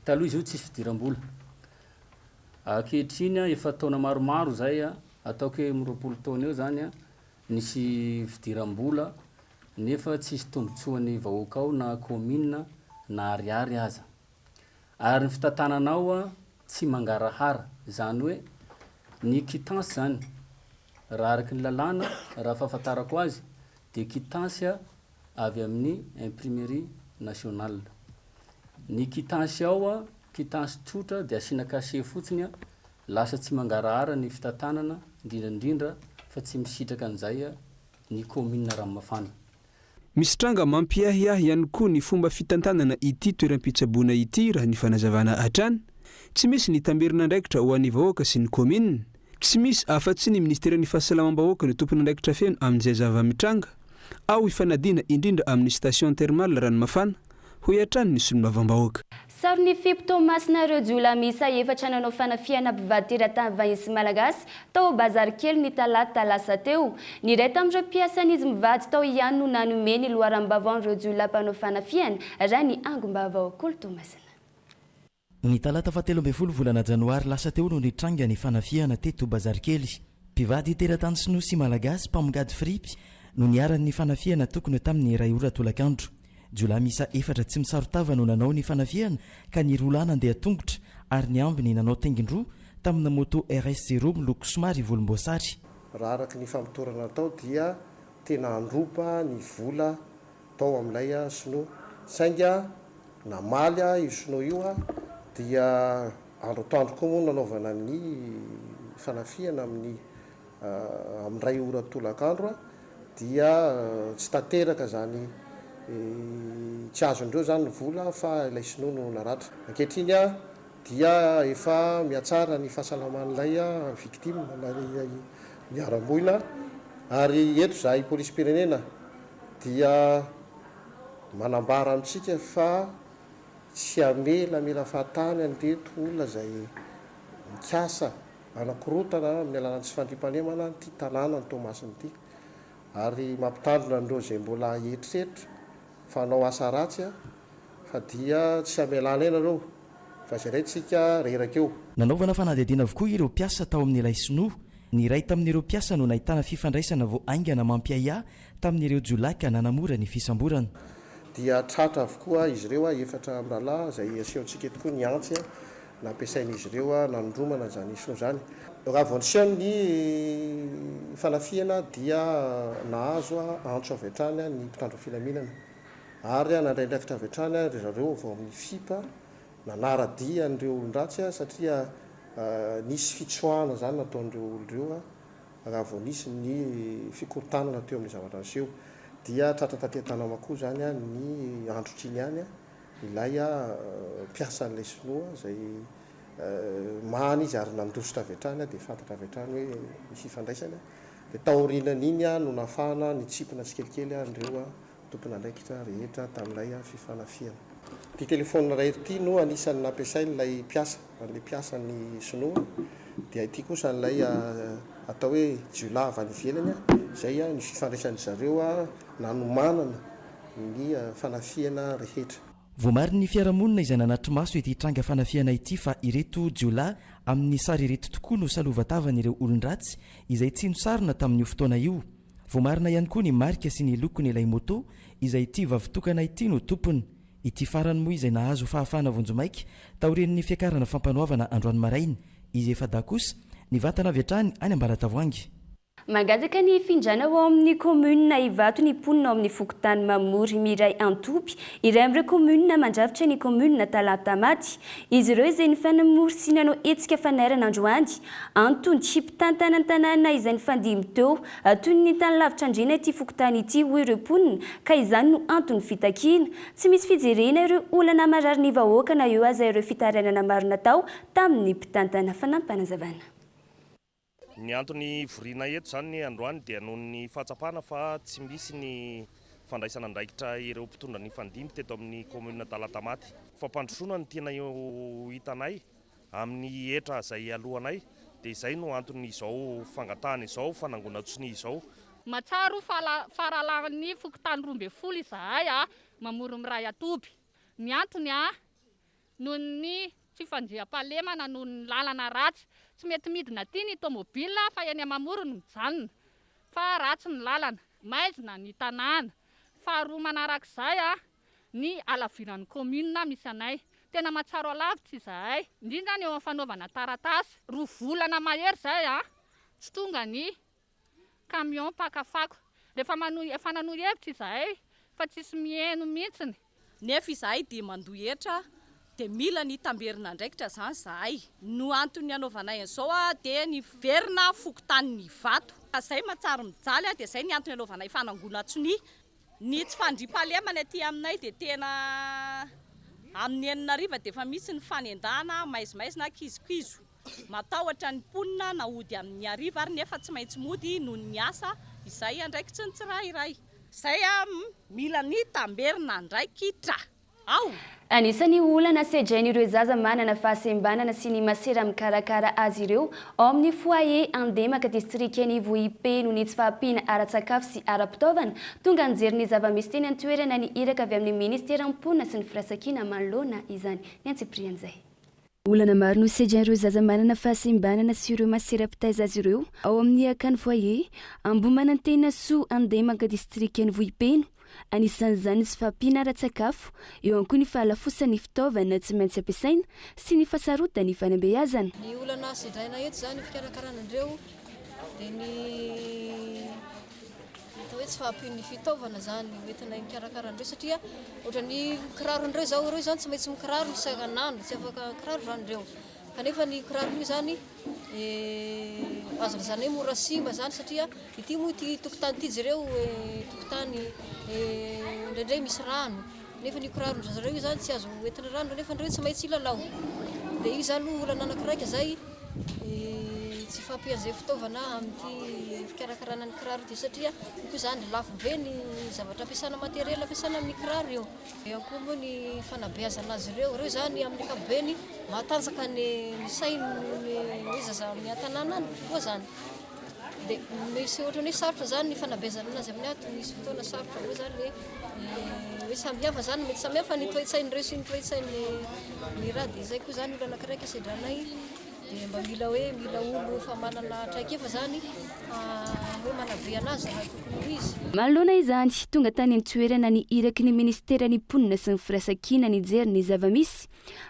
taloha izy io tsisy fidiram-bola. Ankehitriny efa taona maromaro zay ataoko hoe 20 taona eo zany nisy fidiram-bola nefa tsisy tombotsoan'ny vahoaka ao na commune na ariary aza. Ary ny fitantananao tsy mangarahara zany hoe ny quittance zany raha araky ny lalàna raha fahafantarako azy dia quittance avy amin'ny imprimerie nationale. Ny quittance ao quittance tsotra dia asiana cachet fotsiny lasa tsy mangarahara ny fitantanana indrindrandrindra fa tsy misitraka an'izay ny commune Ranomafana. Misy tranga mampiahiahy ihany koa ny fomba fitantanana ity toeram-pitsaboana ity raha ny fanazavana hatrany. Tsy misy ny tamberina andraikitra ho an'ny vahoaka sy ny commune. Tsy misy afa-tsy ny ministeran'ny fahasalamam-bahoaka ny tompony andraikitra feno amin'izay zava-mitranga ao ifanadina indrindra amin'ny station thermale Ranomafana hoy hatrany ny olombavambahoaka. Sarony Thomasina ireo jiolahy miisa efatra nanao fanafiana mpivady teratany vahiny malagasy tao bazary kely ny talata lasa teo. Ny iray tamin'ireo mpiasan'izy mivady tao ihany no nanome ny loharam-baovao ireo jiolahy mpanao fanafiana raha ny angom-baovao Kolo Thomasina. Ny talata 17 volana janoary lasa teo no nitranga ny fanafiana teto bazary kely. Mpivady teratany Sinoa malagasy mpamongady fripy no niaran'ny fanafiana tokony tamin'ny ray ora tolakandro. Jiolahy miisa efatra tsy misarotava no nanao ny fanafiana ka ny roa lahy nandeha tongotra ary ny ambiny nanao taingin-droa tamina moto RS0 miloko somary volomboasary. Raha araky ny fampitorana tao dia tena andropa ny vola tao amin'ilay Sinoa. Sainga namaly io Sinoa io dia andro koa moa nanaovana ny fanafiana amin'ny ray ora tolakandro dia tsy tanteraka zany tsy azondreo zany ny vola fa ilay Sinoa no naratra. Ankehitriny dia efa miatsara ny fahasalaman'ilay victime miaramboina ary eto zahay polisy pirenena dia manambara amintsika fa tsy amela fahatany an'ireto olona zay mikasa anakorotana amin'ny alalany tsy fandrimpanemana ty tanàna ny Thomasina ity ary mampitandrina andreo zay mbola eritreritra fanao asa ratsy fa dia tsy amelana ena reo fa zayntsika rerakeo. Nanaovana fanadihadiana avokoa ireo mpiasa tao amin'ny ilay Sinoa. Ny iray tamin'ireo mpiasa no nahitana fifandraisana vao aingana mampiahiahy tamin'ireo jiolahy ka nanamora ny fisamborana. Dia tratra avokoa izy ireo efatra amralahy zay asehontsika tokoa ny antsy nampiasain'izy ireo nanondromana zany Sinoa zany. Raha vao niseho ny fanafiana dia nahazo antso avy hatrany ny mpitandro filaminana ary nandraindraikitra avy hatrany ry zareo vao amin'ny fipa nanaradia an'ireo olon-dratsy satria nisy fitsoahana zany nataon'ireo olon'ireo raha vao nisy ny fikorotanana teo amin'ny zavatra niseho dia tratra taty an-tanàna koa zany ny androtriny ihany ilay mpiasa n'ilay sinoa zay mahany izy ary nandositra avy hatrany dia fantatra avy hatrany hoe misy ifandraisana dia taorinan'iny no nafahana nitsipona tsikelikely an'ireo tompona andraikitra rehetra tamin'ilay fifanafiana. Ty telefônina iray ity no anisan'ny nampiasainy ilay mpiasa an'ilay mpiasa ny sinoa dia ity kosa n'ilay atao hoe jula avy any ivelany zay ny fifandraisan'ny zareo nanomanana ny fanafiana rehetra. Voamary ny fiarahamonina izay nanatry maso ity tranga fanafiana ity fa ireto jiola amin'ny sary ireto tokoa no salovatavana ireo olon-dratsy izay tsy nosarina tamin'io fotoana io. Voamarina ihany koa ny marika sy ny lokony ilay moto izay ity vavitokana ity no tompony. Ity farany moa izay nahazo fahafahana vonjomaika taoren'ny fiakarana fampanoavana androany marainy izy efa da kosa ny vatana avy hatrany any Ambaratavoangy. Mangataka ny findrana ao amin'ny commune Ivato ny ponina ao amin'ny fokotany Mamory Miray Antopy iray amin'ireo commune mandrafitra ny commune Talatamaty. Izy ireo izay ny fanamorosina no etsika fanairana androany antony tsy mpitantanana tanàna izay ny fandimy teo toy ny tany lavitra andrina ity fokotany ity hoy ireo ponina ka izany no antony fitakiana. Tsy misy fijerena ireo olana marary ny vahoaka na eo aza ireo fitarainana maro natao tamin'ny mpitantana fanampanazavana. Ny antony vorina eto zany androany dia noho ny fahatsapana fa tsy misy ny fandraisana andraikitra ireo mpitondra ny fandimy teto amin'ny commune Talatamaty. Fampandrosoana ny tena hitanay amin'ny hetra izay alohanay dia izay no antony izao fangatahana izao fanangonantsony izao. Matsaro faralahan'ny fokotany 12 izahay Mamory Miray Antopy. Ny antony noho ny tsy fandriam-pahalemana noho ny lalana ratsy. Tsy mety midina ty ny tomobila fa eny Mamory no mijanona fa ratsy ny lalana maizina ny tanàna. Faharoa manarak'izay ny alaviran'ny commune misy anay tena matsaro alavitra izahay indrindra ny eo amin'ny fanaovana taratasy 2 volana mahery zay tsy tonga ny camion pakafako rehefa efa nanohy hevitra izahay fa tsisy mihaino mihitsiny nefa izahay dia mandoa hetra dia mila ny tamberina andraikitra zany zahay no antony anaovanay izao dia ny verina fokotany ny Ivato. Izay matsaro mijaly dia izay ny antony anaovanay fanangonan-tsony. Ny tsy fandriam-pahalemana aty aminay dia tena amin'ny 9 ariva dia efa misy ny fanendahana maizimaizina kizokizo. Matahotra ny mponina na ody amin'ny ariva ary nefa tsy maintsy mody noho ny asa izay andraikitsy ny tsirairay. Izay mila ny tamberina andraikitra. Anisany olana sedrain'ireo zaza manana fahasembanana sy ny masera mikarakara azy ireo ao amin'ny foyer andemaka distrikeny Vohipe no ny tsy fahampiana ara-tsakafo sy ara-pitaovana tonga anjery ny zava-misy teny an-toerana ny iraka avy amin'ny ministera mponina sy ny firaisankina manoloana izany ny antsiprian'izay. Olana maro no sedrain'ireo zaza manana fahasembanana sy ireo masera pitaiza azy ireo ao amin'ny akany foyer Ambomanantena Soa andemaka distrikeny Vohipe. Anisan'izany sy fahampiana ara-tsakafo eo ihany koa ny fahalafosan'ny fitaovana tsy maintsy ampiasaina sy ny fasarotany fanambeazana. Ny olana sedraina eto zany fikarakarana-ndreo dia ny atao hoe tsy fahampian'ny fitaovana zany entina mikarakarandreo satria ohatra ny kirarondreo zao ireo zany tsy maintsy mikiraro isan'andro tsy afaka kiraro zany ireo kanefa ny kiraro io zany azony zany hoe mora simba zany satria ity moa ity tokotany ity jereo tokotany indraindray misy rano nefa ny kiraro zareo io zany tsy azo entina rano nefa ndreo tsy maintsy ilalao dia io zany olana anakiraika zay tsy fampian'izay fitaovana amin'ity fikarakarana ny kiraro ity satria io zany lafo be ny zavatra ampiasana materiel ampiasana amin'ny kiraro io. Eo koa moa ny fanabeazana azy ireo zany amin'ny ankapobeny matanjaka ny sainy ny zaza amin'ny an-tanàna any koa zany. Dia misy ohatra hoe sarotra zany ny fanabeazana anazy amin'ny ato misy fotoana sarotra eo zany hoe samihafa zany mety samihafa ny toe-tsain'ireo sy ny toe-tsain'ny raha dia izay koa zany olo anakiraika sedranay dia mba mila olo efa manana traikefa zany hoe manabe anazy raha tokony izy. Manoloana izany tonga tany an-toerana ny iraky ny ministerany mponina sy ny firaisankina ny jery ny zava-misy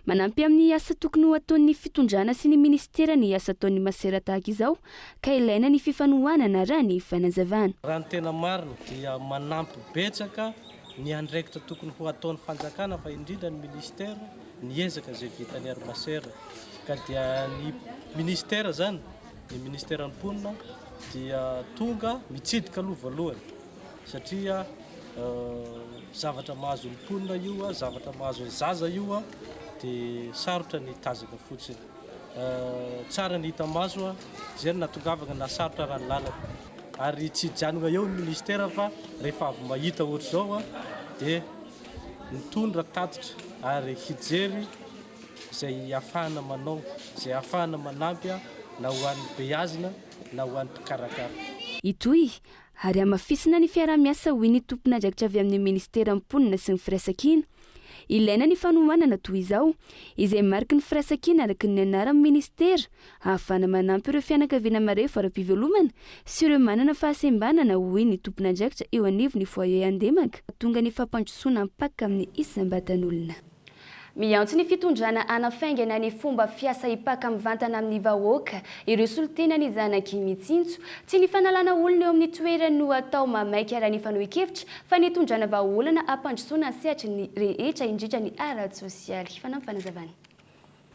manampy amin'ny asa tokony ho ataon'ny fitondrana sy ny ministera ny asa ataon'ny masera tahaka izao ka ilaina ny fifanohanana raha ny fanazavana. Raha ny tena marina dia manampy betsaka ny andraikitra tokony ho ataon'ny fanjakana fa indrindra ny ministera ny ezaka izay vitany ary-masera ka dia ny ministera zany ny ministeran'ny mponina dia tonga mitsidika aloha voalohany satria zavatra mahazo olomponina io a zavatra mahazo ny zaza io a dia sarotra ny tazaka fotsiny tsara ny hita maso a zay no natongavana na sarotra raha ny lalana ary tsy janona eo ny ministera fa rehefa avy mahita ohatr' zao a dia mitondra tatitra ary hijery zay ahafahana manao zay ahafahana manampy a na ho an'ny beazina na ho an'ny mpikarakara itoy ary amafisina ny fiarah-miasa hoy ny tompona andraikitra avy amin'ny ministera mponina sy ny firaisankina ilaina ny fanomanana toy izao izay mariky ny firaisankina araky ny anaran'ny ministera ahafahana manampy ireo fianakaviana marefo ara-pivelomana sy ireo manana fahasembanana hoy ny tompona andraikitra eo anivony foyer andemaka tonga ny fampandrosoana mpaka amin'ny isam-batan'olona miantso ny fitondrana anafaingana ny fomba fiasa hipaka mivantana amin'ny vahoaka ireo solotenany zanaky mitsinjo tsy ny fanalana olona eo amin'ny toerany no atao mamaiky ara ny fanohi-kevitra fa ny tondrana vahaolana ampandrosoana sehatry ny rehetra indrindra ny ara-tsosialy fanampanazavana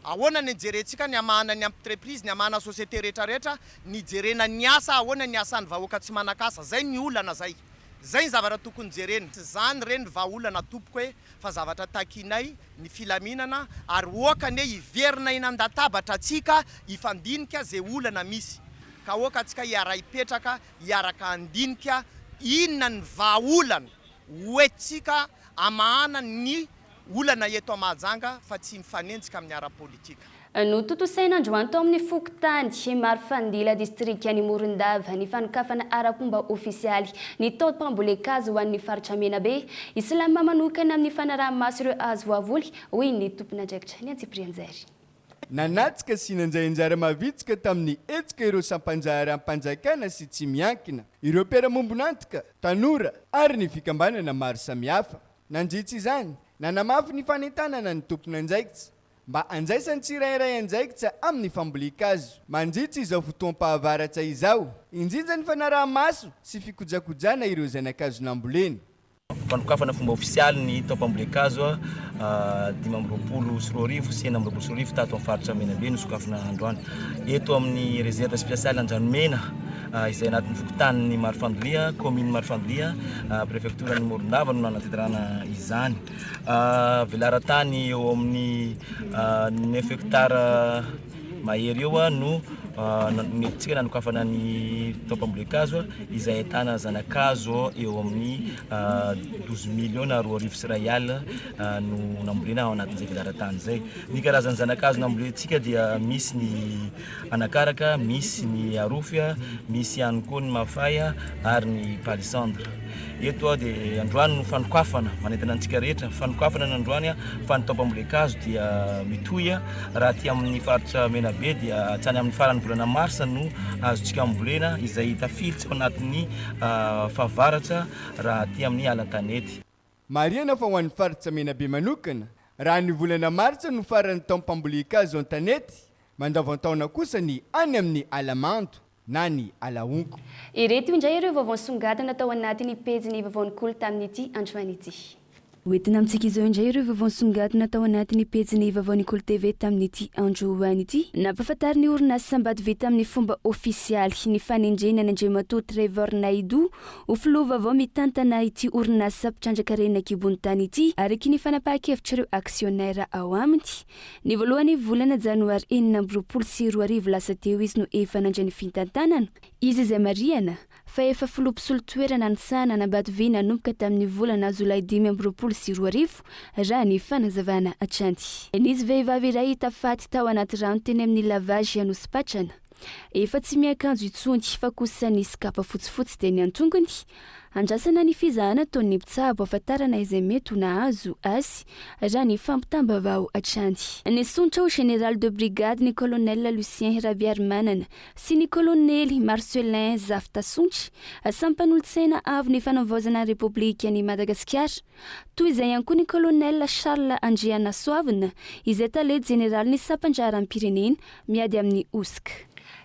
ahoana ny jerentsika ny amahana ny entreprise ny amahana société rehetrarehetra ny jerena ny asa ahoana ny asan'ny vahoaka tsy manakasa zay ny olana zay ny zavatra tokony jerena zany reny vahaolana tompoko hoe fa zavatra takinay ny filaminana ary okany hoe hiverina inan-databatra atsika hifandinika zay olana misy ka oka atsika hiara hipetraka hiaraka andinika inona ny vahaolana hoetsika amahana ny olana eto Mahajanga fa tsy mifanenjika amin'ny ara-politika no totosaina androany tao amin'ny fokotany Marifandila district any Morondava ny fanokafana ara-pomba ofisialy ny taom-pambolekazo ho an'ny faritra Menabe islama manokana amin'ny fanaraha-maso ireo azo voavoly hoy ny tompona andraikitra ny Antsiprianjary nanatsika sy nanjainjara mavitsika tamin'ny etsika ireo sampanjary ampanjakana sy tsy miankina ireo mpiara-mombonantoka tanora ary ny fikambanana maro samihafa nanjitsy izany nanamafy ny fanentanana ny tompona anjaikitra mba anjaisany tsirairay anjaikitra amin'ny fambolikazo manjitsy izao fotoam-pahavaratra izao indrindra ny fanaraha-maso sy fikojakojana ireo zanakazo namboleny fanokafana fomba ofisialy ny taom-pambolekazo 5 sy 4 tato amin'ny faritra Menabe no sokafana androany eto amin'ny réserve spéciale Andranomena izay anatin'ny fokotaniny Marifandolia commune Marifandolia préfecture ny Morondava no nanatedrana izany velaran-tany eo amin'ny 9 hectare mahery eo no netsika nanokafana ny taom-pambolekazo izay ahitana zanakazo eo amin'ny 12 millions na 2 arivo sy ray alina no nambolena ao anatin'izay velaran-tany zay ny karazany zanakazo nambolentsika dia misy ny anakaraka misy ny arofia misy ihany koa ny mafaya ary ny palissandre eto dia androany no fanokafana manentana antsika rehetra fanokafana n'androany fa ny taom-pambolekazo dia mitoya raha ty amin'ny faritra Menabe dia tsany amin'ny farany volana marsa no azontsika ambolena izay tafilitsy ao anatin'ny fahavaratra raha ty amin'ny alan-tanety mariana fa ho an'ny faritra Menabe manokana raha ny volana marsa no farany taom-pambolekazo an-tanety mandavan-taona kosa ny any amin'ny alamanto na ny alaonko ireto indray ireo vaovao songadina tao anatin'ny pejiny vaovaon'nkolo tamin'ity androany ity hoentina amintsika izao indray ireo vaovao songadina tao anatin'ny pejiny vaovaon'nkolo TV tamin'ity androany ity nampahafantary ny orinasa sambady vita amin'ny fomba ofisialy ny fanendrena ny Andriamatoa Trevor Naidoo ho filoha vaovao mitantana ity orinasa mpitrandrakarena kibony tany ity araky ny fanapahan-kevitra ireo aksionnaire ao aminy ny voalohany volana janoary 2024 lasa teo izy no efa nandray ny fintantanana izy izay mariana fa efa filompisolo toerana nisana nambadovina nanomboka tamin'ny volana Jolay 2024 raha ny fanazavana atranty nisy vehivavy iray hita faty tao anaty rano teny amin'ny lavage Anosy-Patrana efa tsy miakanjo itsony fa kosa nisy kapa fotsifotsy teny antongony andrasana ny fizahana taon'ny mpitsabo afantarana izay mety ho nahazo azy raha ny fampitambavao atranty nisontra ho général de brigade ny colonel Lucien Raviarmanana sy ny colonel Marcelin Zaftasontry sampan'olotsaina avy ny fanavaozana Republika ny Madagasikara toy izay ihany koa ny colonel Charles Andriana Soavina izay taledy général ny sampandraram-pirenena miady amin'ny osika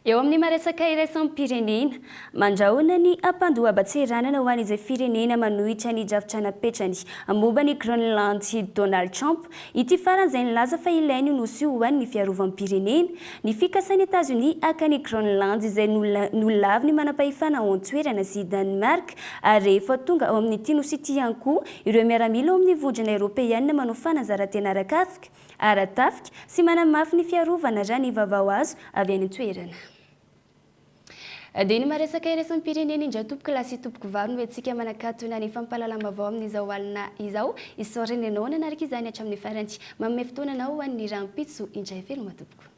eo amin'ny maresaka iraisam pirenena mandrahona ny ampandoabatseranana ho an'izay firenena manohitra ny drafitra napetrany momba ny Groenland Donald Trump ity faran'izay nilaza fa ilainy nosy ho an'ny fiarovam-pirenena ny fikasany États-Unis aka ny Groenland izay nolavy ny manam-pahefana ao an-toerana sy Danemark ary rehefa tonga ao amin'ny ity nosy ity ihany koa ireo miaramila ao amin'ny vondrona Européenne manao fanazarantena arakafika aratafika sy manamafy ny fiarovana raha ny vavao azo avy any an-toerana. Dia ny maresaka iraisam pirenena indray tompoko lasy tompoko varo no antsika manakatona ny fampahalalam-bavao amin'izao alina izao isorenanao nanaraka izany hatramin'ny farany manome fotoana anao ho an'ny rampitso indray veloma tompoko.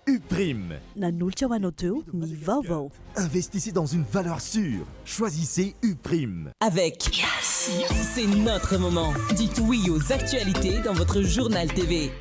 Uprime. Nanolotra ho anao teo ny vaovao. Investissez dans une valeur sûre. Choisissez Uprime. Avec c'est notre moment. Dites oui aux actualités dans votre journal TV.